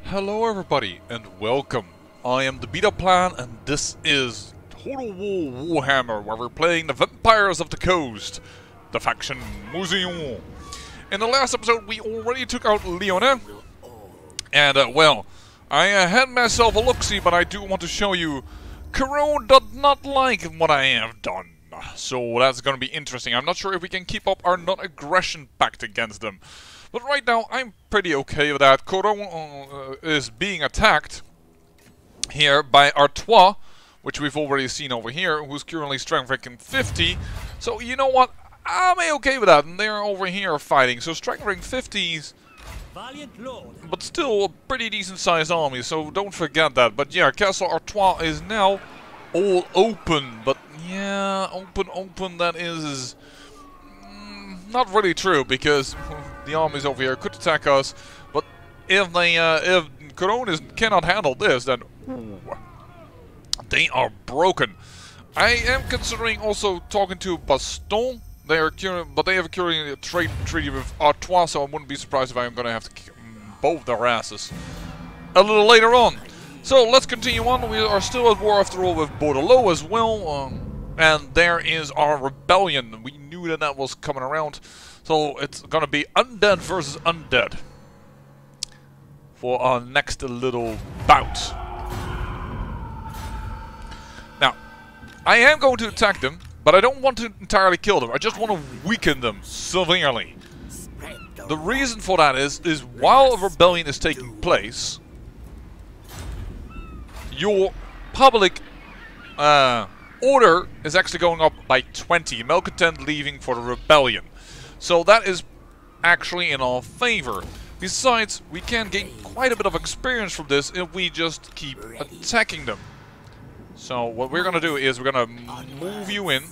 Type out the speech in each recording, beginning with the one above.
Hello everybody and welcome. I am the Beta Plan and this is Total War Warhammer, where we're playing the Vampires of the Coast, the faction Mousillon. In the last episode we already took out Leoncoeur and well, I had myself a look-see, but I do want to show you Coron does not like what I have done. So that's going to be interesting. I'm not sure if we can keep up our non-aggression pact against them. But right now, I'm pretty okay with that. Coron is being attacked here by Artois, which we've already seen over here, who's currently strength ranking 50. So, you know what? I'm okay with that. And they're over here fighting. So, strength rank 50s, but still a pretty decent sized army. So, don't forget that. But yeah, Castle Artois is now all open. But yeah, open, that is not really true, because the armies over here could attack us, but if Coron cannot handle this, then they are broken. I am considering also talking to Baston. But they have currently a trade treaty with Artois, so I wouldn't be surprised if I'm going to have to kick both their asses a little later on. So let's continue on. We are still at war after all with Bordelot as well, and there is our rebellion. We knew that was coming around. So it's going to be undead versus undead for our next little bout. Now, I am going to attack them, but I don't want to entirely kill them. I just want to weaken them severely. The reason for that is while a rebellion is taking place, your public order is actually going up by 20. Malcontent leaving for the rebellion. So that is actually in our favor. Besides, we can gain quite a bit of experience from this if we just keep attacking them. So what we're going to do is we're going to move you in.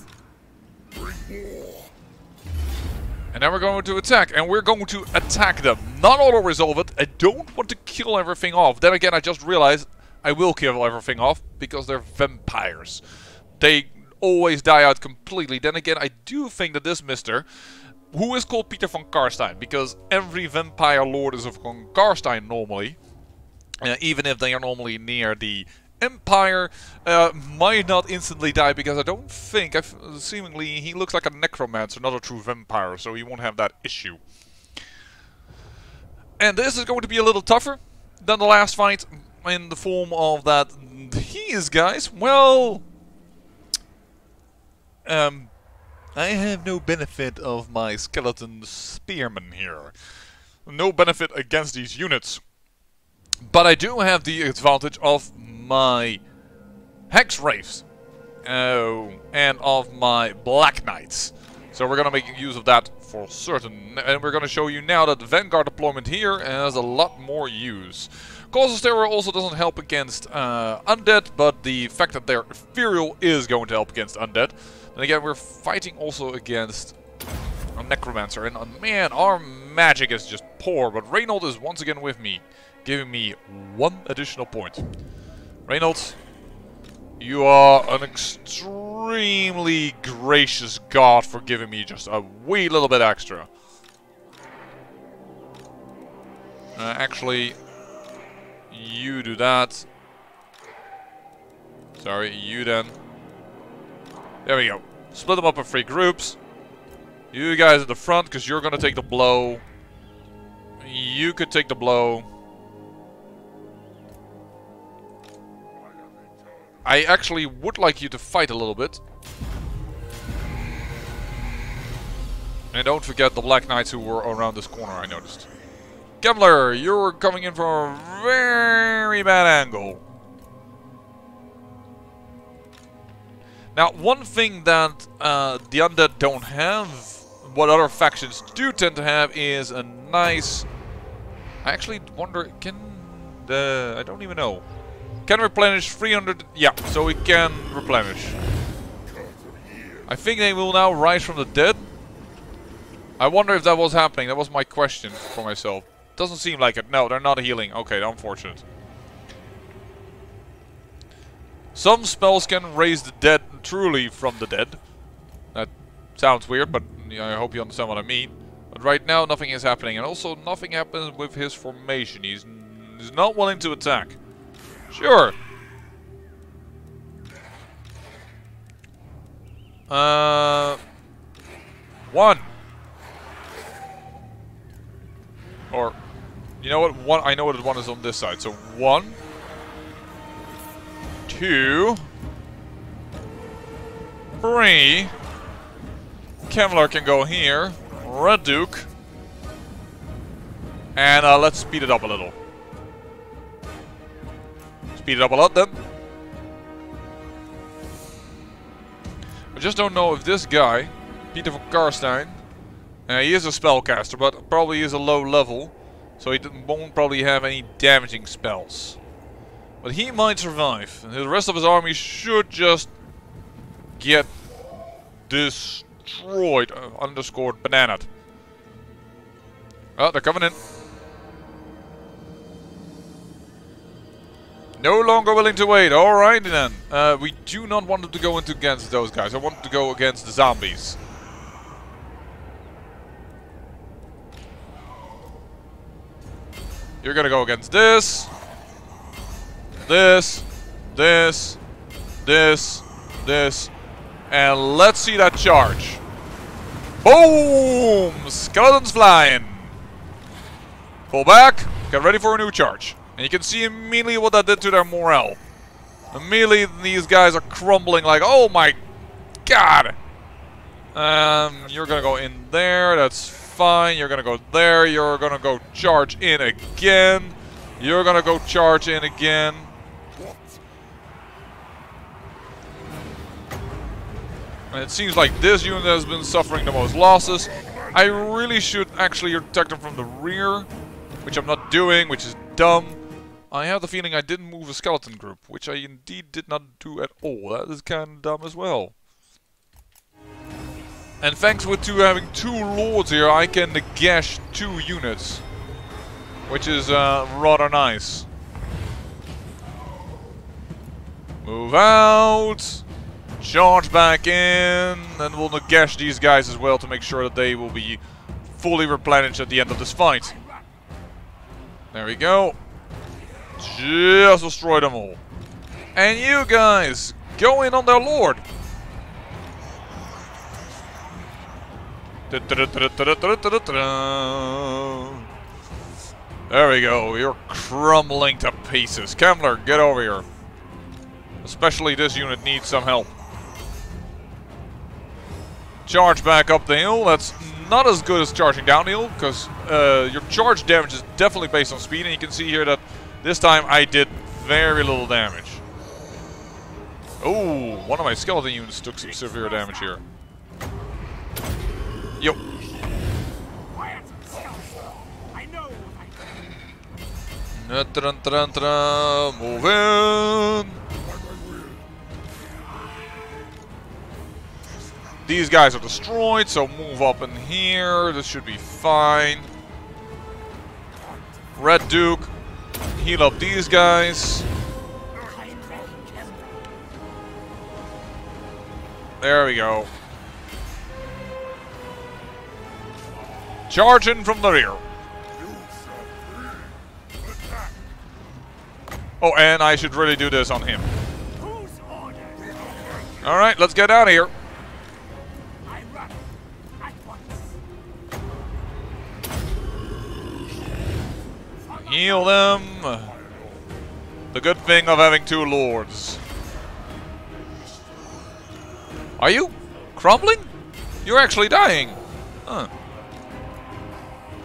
And then we're going to attack. And we're going to attack them. Not auto-resolve it. I don't want to kill everything off. Then again, I just realized I will kill everything off because they're vampires. They always die out completely. Then again, I do think that this mister, who is called Peter von Karstein, because every vampire lord is of von Karstein normally, even if they are normally near the Empire, might not instantly die, because I don't think, seemingly he looks like a necromancer, not a true vampire, so he won't have that issue. And this is going to be a little tougher than the last fight, in the form of that these guys, well, I have no benefit of my skeleton spearmen here. No benefit against these units. But I do have the advantage of my Hex Wraiths. And of my Black Knights. So we're going to make use of that for certain. And we're going to show you now that the Vanguard Deployment here has a lot more use. Causes Terror also doesn't help against undead, but the fact that they're ethereal is going to help against undead. And again, we're fighting also against a necromancer, and man, our magic is just poor. But Reynold is once again with me, giving me one additional point. Reynold, you are an extremely gracious god for giving me just a wee little bit extra. Actually, you do that. Sorry, you then. There we go. Split them up in 3 groups. You guys at the front, because you're going to take the blow. You could take the blow. I actually would like you to fight a little bit. And don't forget the Black Knights who were around this corner, I noticed. Gambler, you're coming in from a very bad angle. Now, one thing that the undead don't have, what other factions do tend to have, is a nice... I actually wonder, can the... I don't even know. Can replenish 300... Yeah, so we can replenish. I think they will now rise from the dead. I wonder if that was happening. That was my question for myself. Doesn't seem like it. No, they're not healing. Okay, unfortunate. Some spells can raise the dead truly from the dead. That sounds weird, but I hope you understand what I mean. But right now, nothing is happening. And also, nothing happens with his formation. He's He's not willing to attack. Sure. One. Or, you know what? One. I know what one is on this side. So 1, 2, 3. Kevlar can go here. Red Duke. And let's speed it up a little. Speed it up a lot then. I just don't know if this guy, Peter von Karstein, he is a spellcaster, but probably is a low level, so he won't probably have any damaging spells. But he might survive, and the rest of his army should just get destroyed, underscored bananaed. Oh, they're coming in. No longer willing to wait. Alright then. We do not want to go into against those guys. I want to go against the zombies. You're gonna go against this. This. This. This. This. And let's see that charge. Boom! Skeletons flying. Pull back. Get ready for a new charge. And you can see immediately what that did to their morale. Immediately these guys are crumbling like, oh my god! You're gonna go in there, that's fine. You're gonna go there, you're gonna go charge in again. You're gonna go charge in again. And it seems like this unit has been suffering the most losses. I really should actually attack them from the rear, which I'm not doing, which is dumb. I have the feeling I didn't move a skeleton group, which I indeed did not do at all. That is kind of dumb as well. And thanks to having 2 lords here, I can gash 2 units, which is rather nice. Move out, charge back in, and we'll gash these guys as well to make sure that they will be fully replenished at the end of this fight. There we go. Just destroy them all. And you guys, go in on their lord. There we go. You're crumbling to pieces. Kemmler, get over here. Especially this unit needs some help. Charge back up the hill. That's not as good as charging downhill, because your charge damage is definitely based on speed, and you can see here that this time I did very little damage. Oh, one of my skeleton units took some severe damage here. Yo. Move in. These guys are destroyed, so move up in here. This should be fine. Red Duke, heal up these guys. There we go. Charge in from the rear. Oh, and I should really do this on him. Alright, let's get out of here. Heal them. The good thing of having 2 lords. Are you crumbling? You're actually dying. Huh.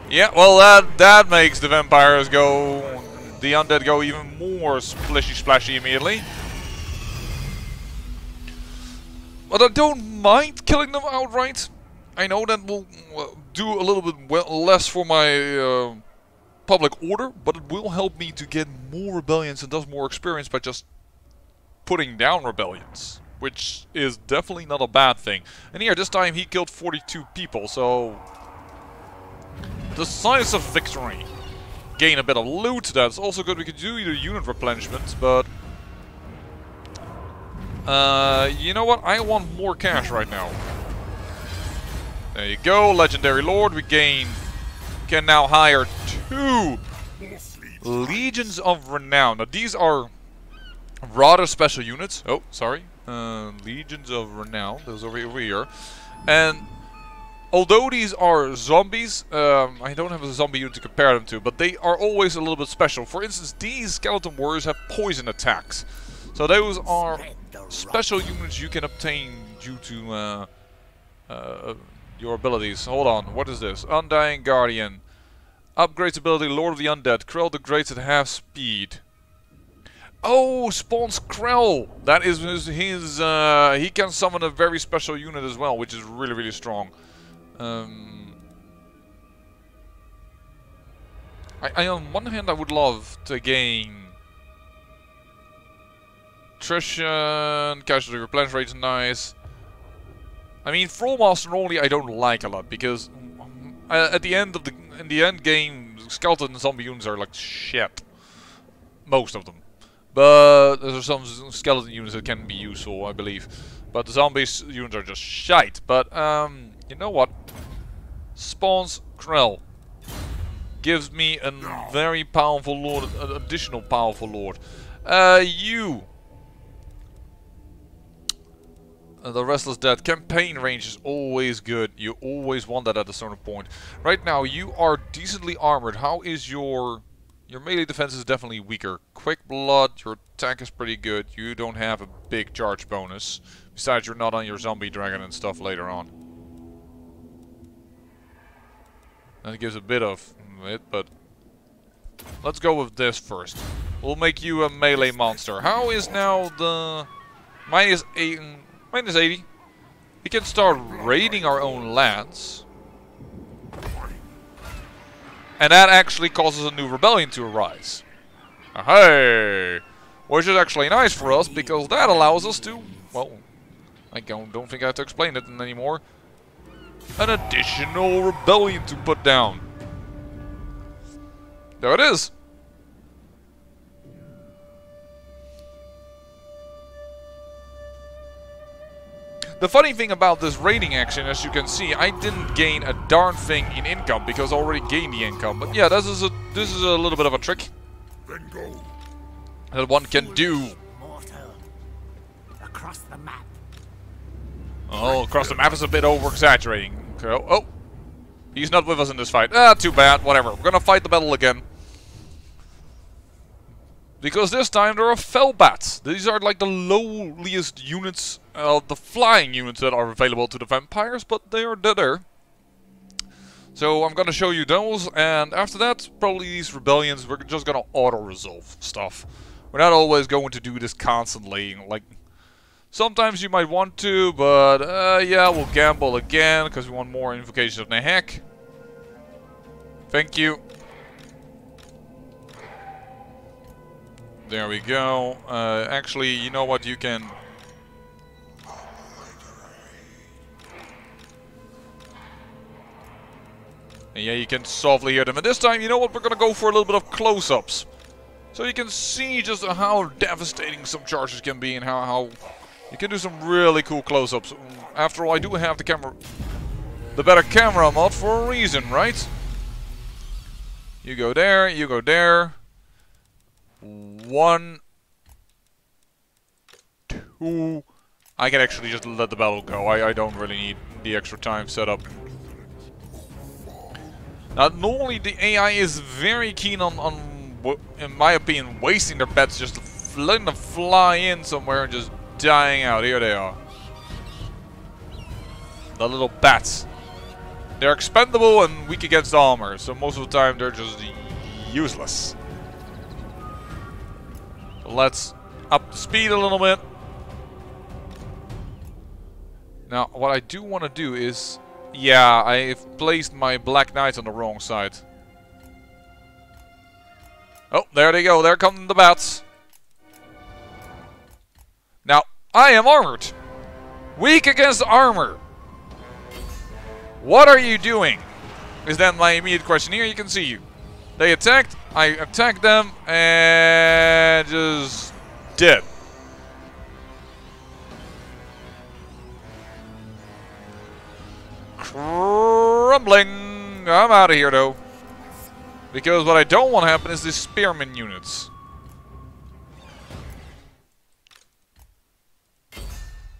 Yeah, well that makes the vampires go, the undead go even more splishy splashy immediately. But I don't mind killing them outright. I know that will do a little bit less for my public order, but it will help me to get more rebellions and thus more experience by just putting down rebellions, which is definitely not a bad thing. And here, this time he killed 42 people, so decisive victory. Gain a bit of loot, that's also good. We could do either unit replenishment, but you know what? I want more cash right now. There you go, Legendary Lord. We can now hire 2 Legions of Renown. Now these are rather special units. Oh, sorry. Legions of Renown. Those over here. And although these are zombies, I don't have a zombie unit to compare them to, but they are always a little bit special. For instance, these skeleton warriors have poison attacks. So those are special units you can obtain due to your abilities. Hold on, what is this? Undying Guardian. Upgrades ability, Lord of the Undead. Krell degrades at half speed. Oh, spawns Krell! That is his he can summon a very special unit as well, which is really, really strong. I on one hand I would love to gain attrition, casualty replenish rate is nice. I mean, Thrallmaster normally I don't like a lot because at the end of in the end game, skeleton and zombie units are like shit. Most of them. But there are some skeleton units that can be useful, I believe. But the zombies units are just shite. But you know what? Spawns Krell gives me a very powerful lord, an additional powerful lord. The Restless Dead campaign range is always good. You always want that at a certain point. Right now you are decently armored. How is your melee defense is definitely weaker. Quick blood, your attack is pretty good. You don't have a big charge bonus. Besides, you're not on your zombie dragon and stuff later on. That gives a bit of it, but let's go with this first. We'll make you a melee monster. How is now the minus 80? We can start raiding our own lands. And that actually causes a new rebellion to arise. Hey! Which is actually nice for us, because that allows us to, well, I don't think I have to explain it anymore. An additional rebellion to put down. There it is. The funny thing about this raiding action, as you can see, I didn't gain a darn thing in income because I already gained the income. But yeah, this is a little bit of a trick that one can do. Across the map. Oh, across the map is a bit over-exaggerating. Okay. Oh, he's not with us in this fight. Ah, too bad. Whatever. We're gonna fight the battle again. Because this time there are Fellbats. These are like the lowliest units of the flying units that are available to the vampires, but they are there. So I'm gonna show you those, and after that, probably these rebellions, we're just gonna auto-resolve stuff. We're not always going to do this constantly. Like, sometimes you might want to, but yeah, we'll gamble again because we want more invocations of the heck. Thank you. There we go. Actually, you know what? You can. And yeah, you can softly hear them. And this time, you know what? We're gonna go for a little bit of close-ups, so you can see just how devastating some charges can be, and how you can do some really cool close-ups. After all, I do have the better camera mod for a reason, right? You go there, you go there. 1, 2. I can actually just let the battle go. I don't really need the extra time set up. Now, normally the AI is very keen on, in my opinion, wasting their pets, just letting them fly in somewhere and just dying out. Here they are. The little bats. They're expendable and weak against armor, so most of the time they're just useless. So let's up the speed a little bit. Now, what I do want to do is... yeah, I've placed my Black Knights on the wrong side. Oh, there they go. There come the bats. Now, I am armored. Weak against armor. What are you doing? Is then my immediate question. Here you can see you. They attacked. I attacked them. And just dead. Crumbling. I'm out of here though. Because what I don't want to happen is these spearman units.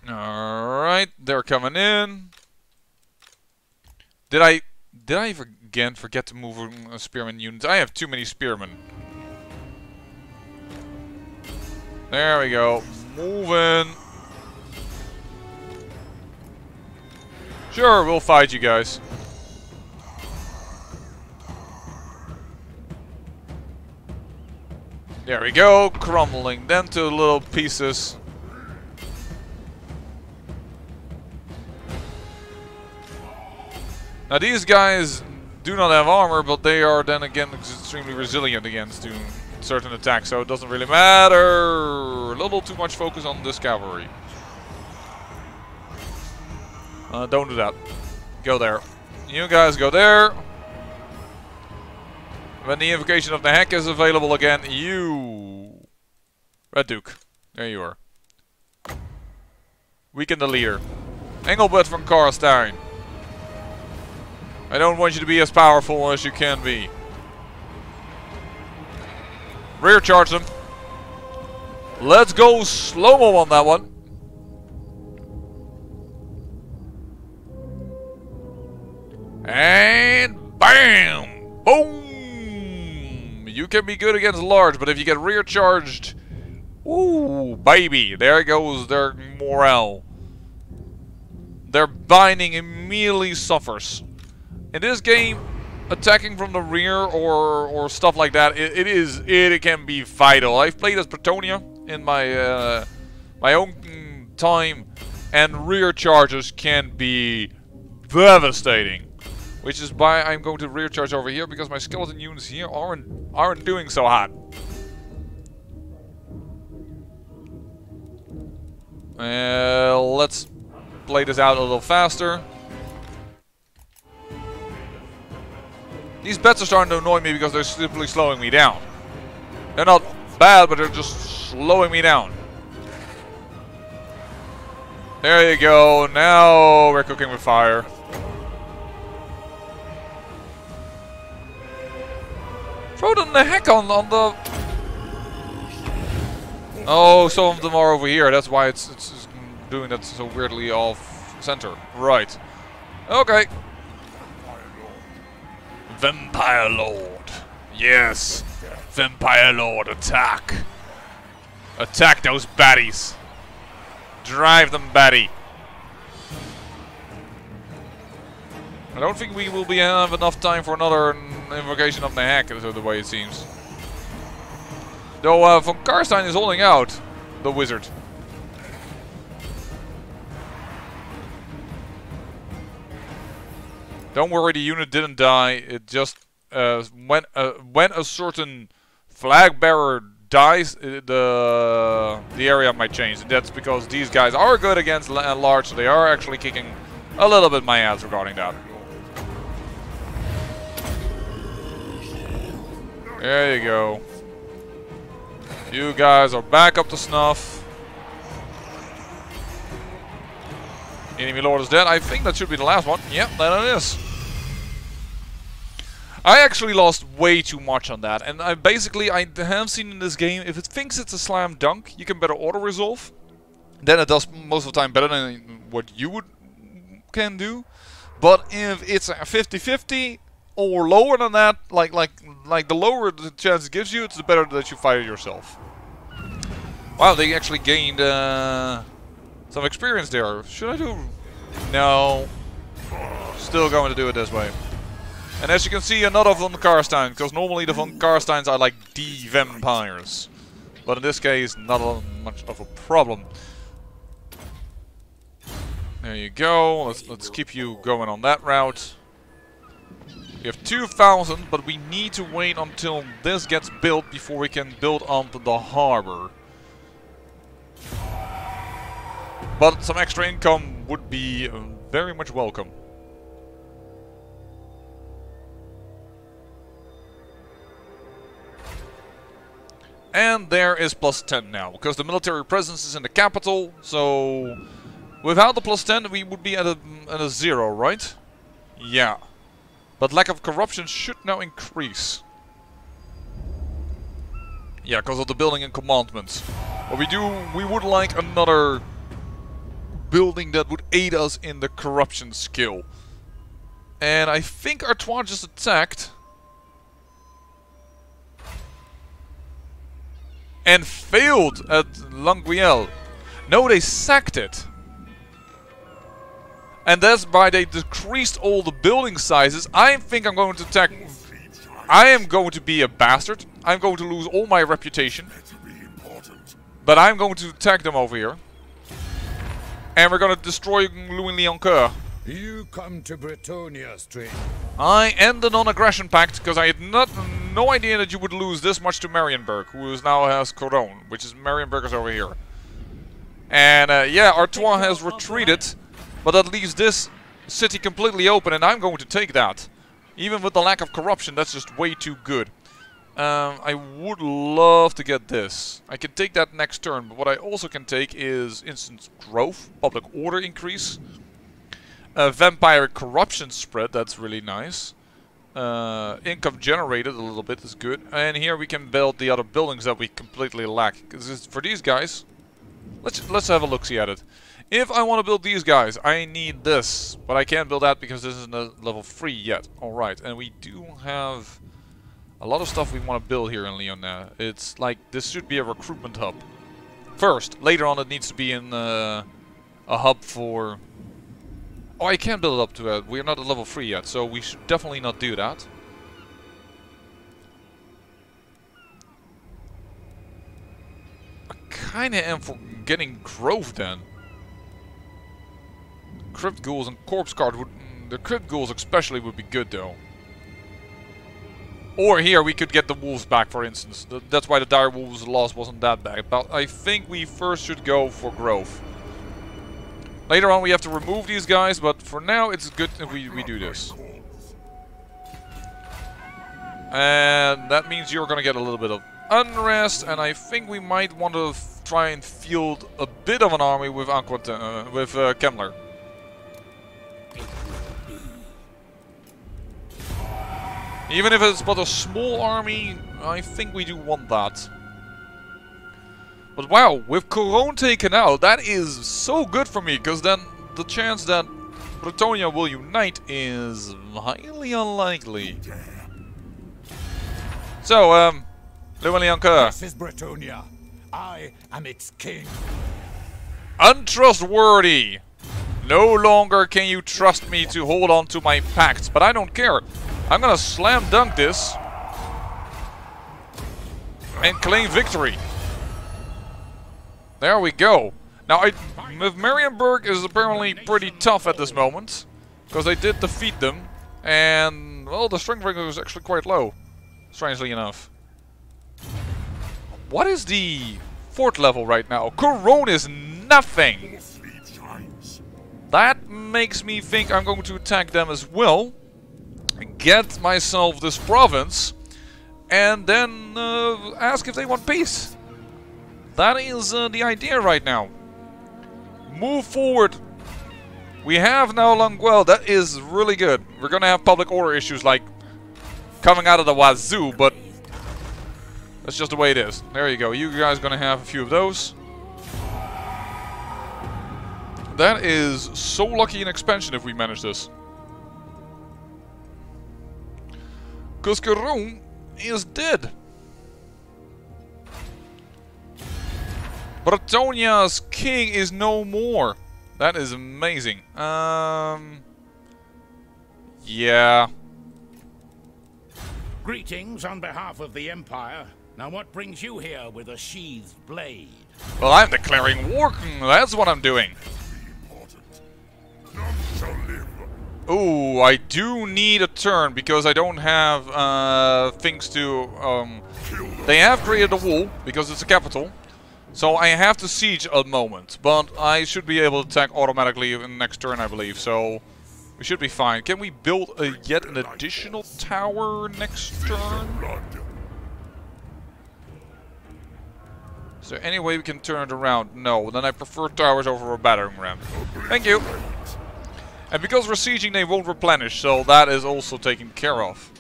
Alright, they're coming in. Did I again forget to move spearman units? I have too many spearmen. There we go. Moving. Sure, we'll fight you guys. There we go. Crumbling them to little pieces. Now these guys do not have armor, but they are then again extremely resilient against certain attacks, so it doesn't really matter. A little too much focus on this cavalry. Don't do that. Go there. You guys go there. When the invocation of the heck is available again, you... Red Duke. There you are. Weaken the leader. Engelbert von Karstein. I don't want you to be as powerful as you can be. Rear charge them. Let's go slow-mo on that one. And bam! Boom! You can be good against large, but if you get rear charged, ooh, baby, there goes their morale. Their binding immediately suffers. In this game, attacking from the rear or stuff like that, it can be vital. I've played as Brettonia in my my own time, and rear charges can be devastating. Which is why I'm going to rear charge over here, because my skeleton units here aren't doing so hot. Let's play this out a little faster. These bets are starting to annoy me because they're simply slowing me down. They're not bad, but they're just slowing me down. There you go. Now we're cooking with fire. Throw them the heck on the... Oh, some of them are over here. That's why it's doing that so weirdly off center. Right. Okay. Vampire Lord. Yes. Vampire Lord, attack. Attack those baddies. Drive them batty. I don't think we will have enough time for another invocation of the hack, the way it seems. Though von Karstein is holding out, the wizard. Don't worry, the unit didn't die. It just when a certain flag bearer dies, the area might change. And that's because these guys are good against large, so they are actually kicking a little bit my ass regarding that. There you go. You guys are back up to snuff. Enemy Lord is dead. I think that should be the last one. Yep, that it is. I actually lost way too much on that. And I have seen in this game, if it thinks it's a slam dunk, you can better auto-resolve. Then it does most of the time better than what you can do. But if it's a 50-50 or lower than that, like the lower the chance it gives you, it's the better that you fire yourself. Wow, they actually gained some experience there. Should I do? No. Still going to do it this way. And as you can see, another von Karstein, because normally the von Karsteins are like the vampires. But in this case, not much of a problem. There you go. Let's keep you going on that route. We have 2,000, but we need to wait until this gets built before we can build onto the harbor. But some extra income would be very much welcome. And there is +10 now, because the military presence is in the capital, so without the +10 we would be at a 0, right? Yeah. But lack of corruption should now increase. Yeah, because of the building and commandments. What we would like another building that would aid us in the corruption skill. And I think Artois just attacked. And failed at Leoncoeur. No, they sacked it. And that's why they decreased all the building sizes. I think I'm going to attack... I am going to be a bastard. I'm going to lose all my reputation. But I'm going to attack them over here. And we're going to destroy Leoncoeur. You come to Brettonia, stranger. I end the non-aggression pact because I had no idea that you would lose this much to Marienburg, who now has Cologne, which is Marienburg is over here. And yeah, Artois has retreated, but that leaves this city completely open, and I'm going to take that. Even with the lack of corruption, that's just way too good. I would love to get this. I can take that next turn, but what I also can take is instant growth, public order increase. Vampiric corruption spread, that's really nice. Income generated a little bit is good. And here we can build the other buildings that we completely lack. Because for these guys, let's have a look-see at it. If I want to build these guys, I need this. But I can't build that because this isn't a level 3 yet. Alright, and we do have a lot of stuff we want to build here in Leoncoeur. It's like, this should be a recruitment hub. First, later on it needs to be in a hub for... Oh, I can't build it up to that. We're not at level 3 yet, so we should definitely not do that. I kinda am for getting growth then. Crypt ghouls and corpse guard would... the crypt ghouls especially would be good though. Or here we could get the wolves back, for instance. That's why the dire wolves loss wasn't that bad. But I think we first should go for growth. Later on we have to remove these guys, but for now it's good if we do this. And that means you're gonna get a little bit of unrest, and I think we might want to try and field a bit of an army with Kemmler. Even if it's but a small army, I think we do want that. But wow, with Cologne taken out, that is so good for me, because then the chance that Brettonia will unite is highly unlikely. So, Leoncoeur. This is Brettonia. I am its king. Untrustworthy! No longer can you trust me to hold on to my pacts, but I don't care. I'm gonna slam dunk this and claim victory. There we go. Now, Marienburg is apparently pretty tough at this moment, because they did defeat them, and well, the strength rating was actually quite low, strangely enough. What is the fort level right now? Cologne is nothing. That makes me think I'm going to attack them as well. Get myself this province, and then ask if they want peace. That is the idea right now. Move forward. We have now Leoncoeur. That is really good. We're gonna have public order issues like coming out of the wazoo, but that's just the way it is. There you go. You guys gonna have a few of those. That is so lucky in expansion if we manage this. Because Cologne is dead. Brettonia's king is no more. That is amazing. Yeah. Greetings on behalf of the Empire. Now what brings you here with a sheathed blade? Well, I'm declaring war. That's what I'm doing. Ooh, I do need a turn because I don't have things to... they have created a wall because it's a capital. So I have to siege a moment. But I should be able to attack automatically in the next turn, I believe. So we should be fine. Can we build yet an additional tower next turn? Is there any way we can turn it around? No, then I prefer towers over a battering ram. Thank you. And because we're sieging, they won't replenish, so that is also taken care of.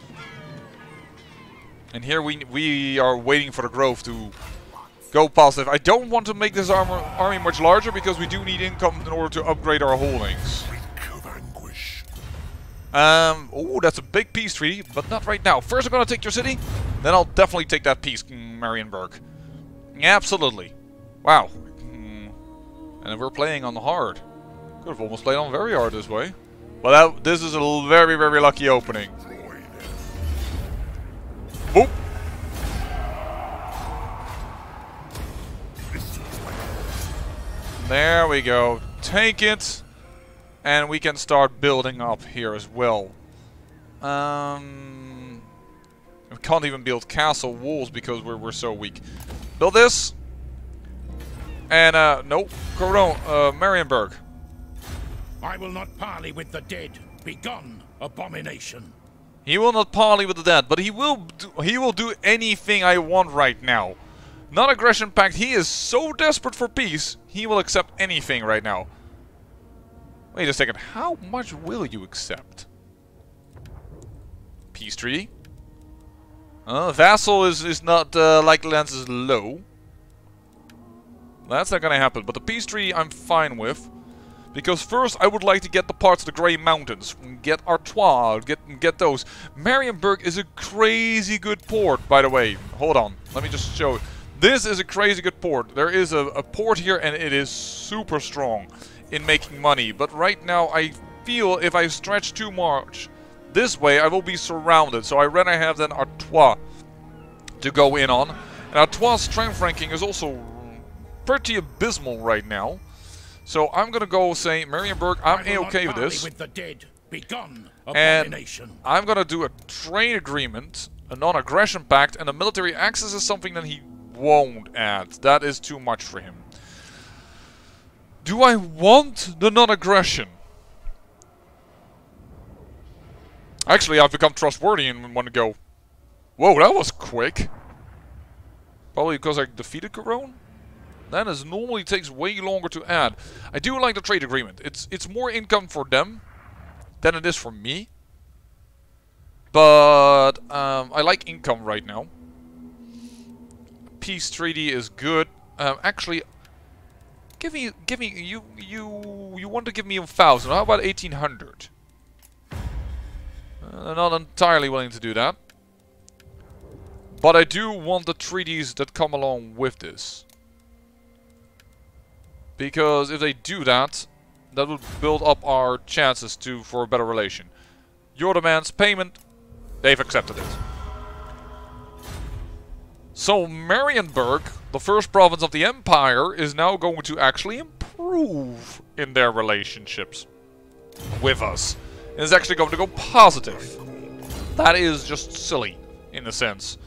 And here we are waiting for the growth to go positive. I don't want to make this army much larger because we do need income in order to upgrade our holdings. Oh, that's a big peace treaty, but not right now. First I'm gonna take your city, then I'll definitely take that peace, Marienburg. Absolutely. Wow. And we're playing on the hard. Could have almost played on very hard this way. Well, this is a very, very lucky opening. Boop. There we go. Take it. And we can start building up here as well. We can't even build castle walls because we're so weak. Build this. And, no. Marienburg. I will not parley with the dead. Begone, abomination. He will not parley with the dead, but he will do anything I want right now. Non-aggression pact, he is so desperate for peace, he will accept anything right now. Wait a second, how much will you accept? Peace treaty. Vassal is not, like Lance is low. That's not gonna happen, but the peace treaty I'm fine with. Because first I would like to get the parts of the Grey Mountains. Get Artois, get those. Marienburg is a crazy good port, by the way. Hold on, let me just show it. This is a crazy good port. There is a port here and it is super strong in making money. But right now I feel if I stretch too much this way I will be surrounded. So I rather have then Artois to go in on. And Artois' strength ranking is also pretty abysmal right now. So I'm gonna go say Marienburg, I'm A-okay with this. With the dead. Begone, and I'm gonna do a trade agreement, a non-aggression pact, and a military access is something that he won't add. That is too much for him. Do I want the non-aggression? Actually, I've become trustworthy and want to go. Whoa, that was quick. Probably because I defeated Corone. That is normally takes way longer to add. I do like the trade agreement. It's more income for them than it is for me. But I like income right now. Peace treaty is good. Actually, give me you want to give me 1,000? How about 1,800? I'm not entirely willing to do that. But I do want the treaties that come along with this. Because if they do that, that would build up our chances for a better relation. Your demands, payment, they've accepted it. So Marienburg, the first province of the Empire, is now going to actually improve in their relationships with us. And is actually going to go positive. That is just silly, in a sense.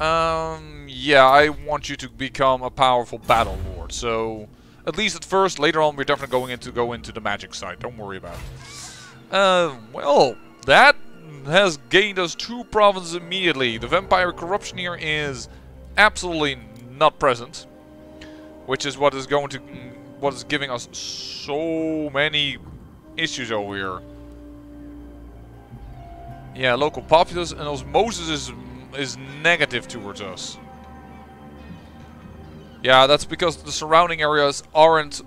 Yeah, I want you to become a powerful battle lord, so... At least at first, later on we're definitely going to go into the magic side, don't worry about it. Well, that has gained us 2 provinces immediately. The vampire corruption here is absolutely not present. Which is what is giving us so many issues over here. Yeah, local populace and osmosis is negative towards us. Yeah, that's because the surrounding areas aren't...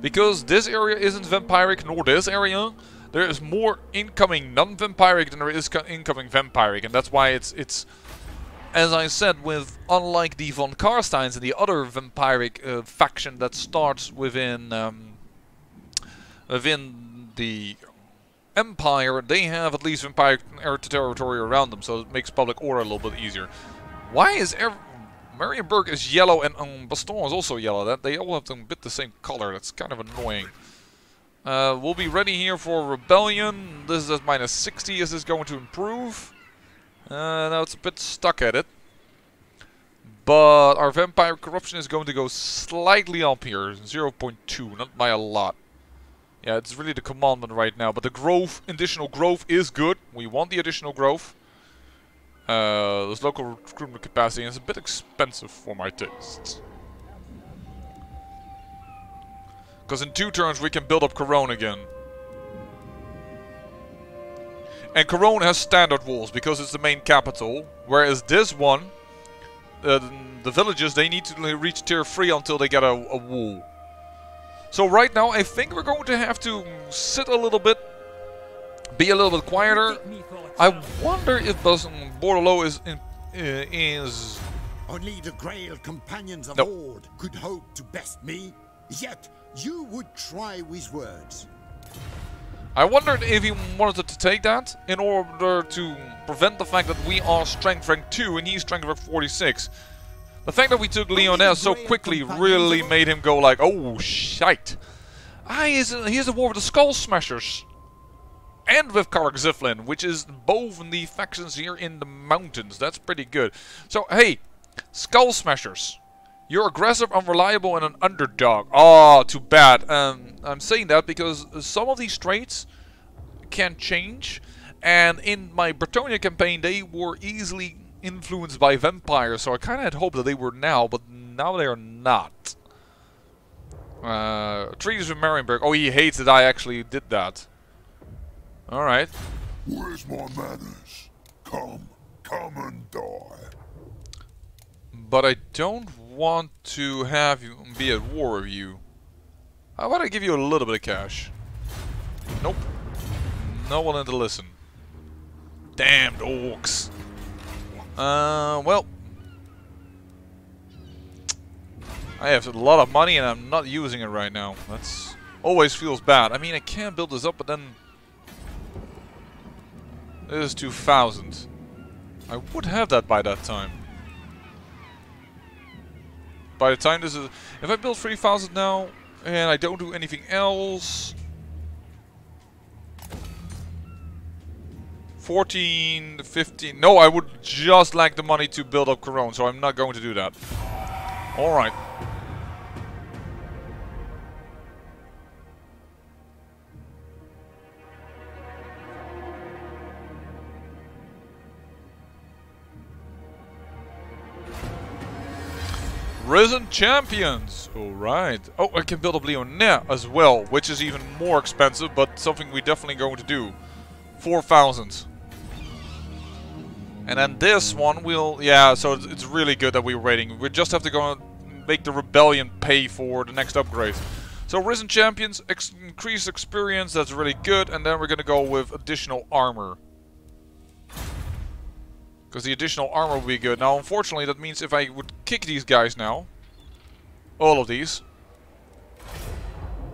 Because this area isn't vampiric, nor this area, there is more incoming non-vampiric than there is incoming vampiric. And that's why it's as I said, with unlike the von Karsteins and the other vampiric faction that starts within the Empire, they have at least vampiric territory around them, so it makes public order a little bit easier. Why is Marienburg is yellow and Baston is also yellow. That they all have a bit the same color. That's kind of annoying. We'll be ready here for rebellion. This is at -60. Is this going to improve? Now it's a bit stuck at it. But our vampire corruption is going to go slightly up here. 0.2, not by a lot. Yeah, it's really the commandment right now. But the growth, additional growth is good. We want the additional growth. This local recruitment capacity is a bit expensive for my tastes. Because in 2 turns we can build up Corone again. And Corone has standard walls because it's the main capital. Whereas this one, the villages, they need to reach tier 3 until they get a wall. So right now, I think we're going to have to sit a little bit, be a little bit quieter. I wonder if Bordelot is... Only the Grail companions of No. Horde could hope to best me. Yet you would try with words. I wondered if he wanted to take that in order to prevent the fact that we are strength rank 2 and he's strength rank 46. The fact that we took Leoncoeur so quickly really made him go like, oh shite. He has a war with the Skull Smashers. And with Karg Ziflin, which is both the factions here in the mountains. That's pretty good. So hey, Skull Smashers. You're aggressive, unreliable, and an underdog. Oh, too bad. I'm saying that because some of these traits can change. And in my Brettonia campaign, they were easily influenced by vampires. So I kind of had hope that they were now, but now they are not. Treaties with Marienburg. Oh, he hates that I actually did that. Alright. Where's my manners? Come and die. But I don't want to have you be at war with you. How about I give you a little bit of cash? Nope. No one to listen. Damned orcs. Well. I have a lot of money and I'm not using it right now. That's always feels bad. I mean, I can build this up, but then... This is 2,000. I would have that by that time. By the time this is... If I build 3,000 now, and I don't do anything else... 14, 15... No, I would just lack the money to build up Corone, so I'm not going to do that. Alright. Risen Champions! Alright. Oh, I can build up Leoncoeur as well, which is even more expensive, but something we're definitely going to do. 4,000. And then this one will... Yeah, so it's really good that we're waiting. We just have to go and make the Rebellion pay for the next upgrade. So Risen Champions, increased experience, that's really good. And then we're going to go with additional armor. Because the additional armor will be good. Now, unfortunately, that means if I would kick these guys now, all of these,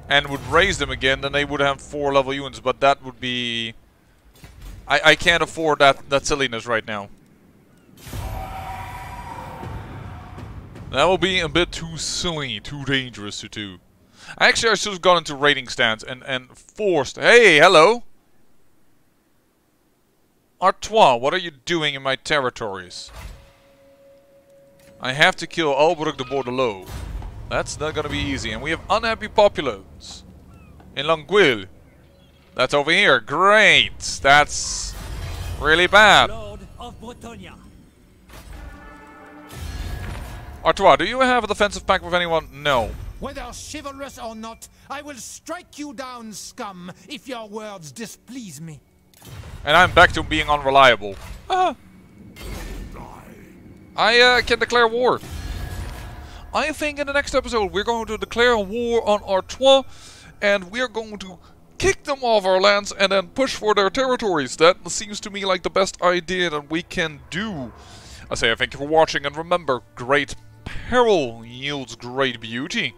and would raise them again, then they would have 4 level units. But that would be... I can't afford that silliness right now. That will be a bit too silly, too dangerous to do. Actually, I should have gone into raiding stance and forced... Hey, hello! Artois, what are you doing in my territories? I have to kill Albrecht de Bordelot. That's not gonna be easy. And we have unhappy populations in Longueuil. That's over here. Great! That's really bad. Lord of Brettonia. Artois, do you have a defensive pact with anyone? No. Whether chivalrous or not, I will strike you down, scum, if your words displease me. And I'm back to being unreliable. I can declare war. I think in the next episode we're going to declare a war on Artois, and we're going to kick them off our lands and then push for their territories. That seems to me like the best idea that we can do. I say thank you for watching, and remember, great peril yields great beauty.